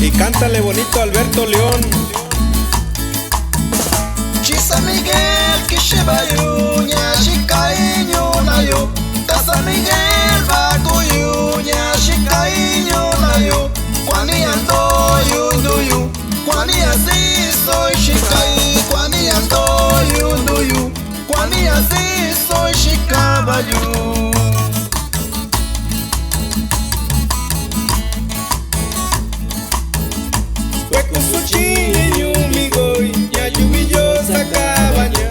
Y cántale bonito Alberto León. Chisa Miguel que lleva yuña shikaiño nayo. Tasa Miguel bakuyuña shikaiño nayo. Kwani ando yunduyu, kwani así soy shikai. Kwani ando yunduyu, kwani así soy shikabayu. Wekusuchini umigoi, nyayubillosa cabaña.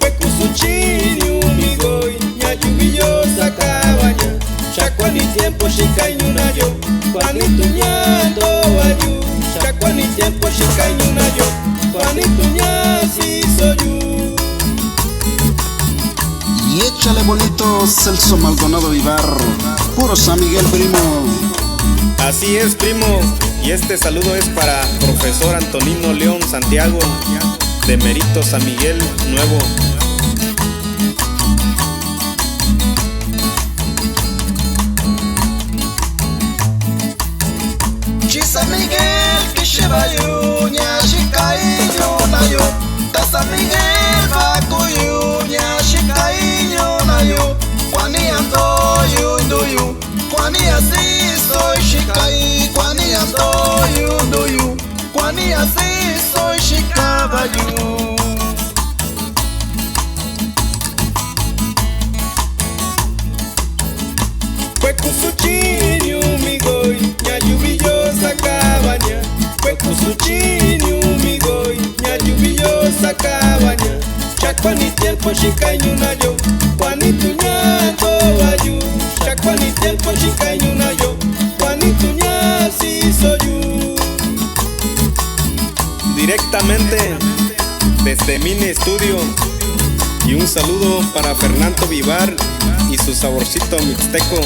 Wekusuchini umigoi, nyayubillosa cabaña. Chacuani tiempo shikaiñunayo, kwani tuñando wayu. Chacuani tiempo shikaiñunayo, kwani tuñasi soyu. Y échale bonito Celso Maldonado Vivar, puro San Miguel, primo. Así es, primo, y este saludo es para profesor Antonino León Santiago, de Mérito San Miguel Nuevo. Chisa Miguel que lleva yuña shikaiño nayo. Tasa Miguel bakuyuña shikaiño nayo. Kwani ando yunduyu, kwani así soy shikai. Kwani ando yunduyu, kwani así soy shikabayu. Wekusuchini umigoi, nyayubillosa cabaña. Wekusuchini umigoi, nyayubillosa cabaña. Chacuani tiempo shikaiñunayo, kwani tuñando wayu. Chacuani tiempo shikaiñunayo, kwani tuñasi soyu. Directamente desde Mini Studio, y un saludo para Fernando Vivar y su saborcito mixteco.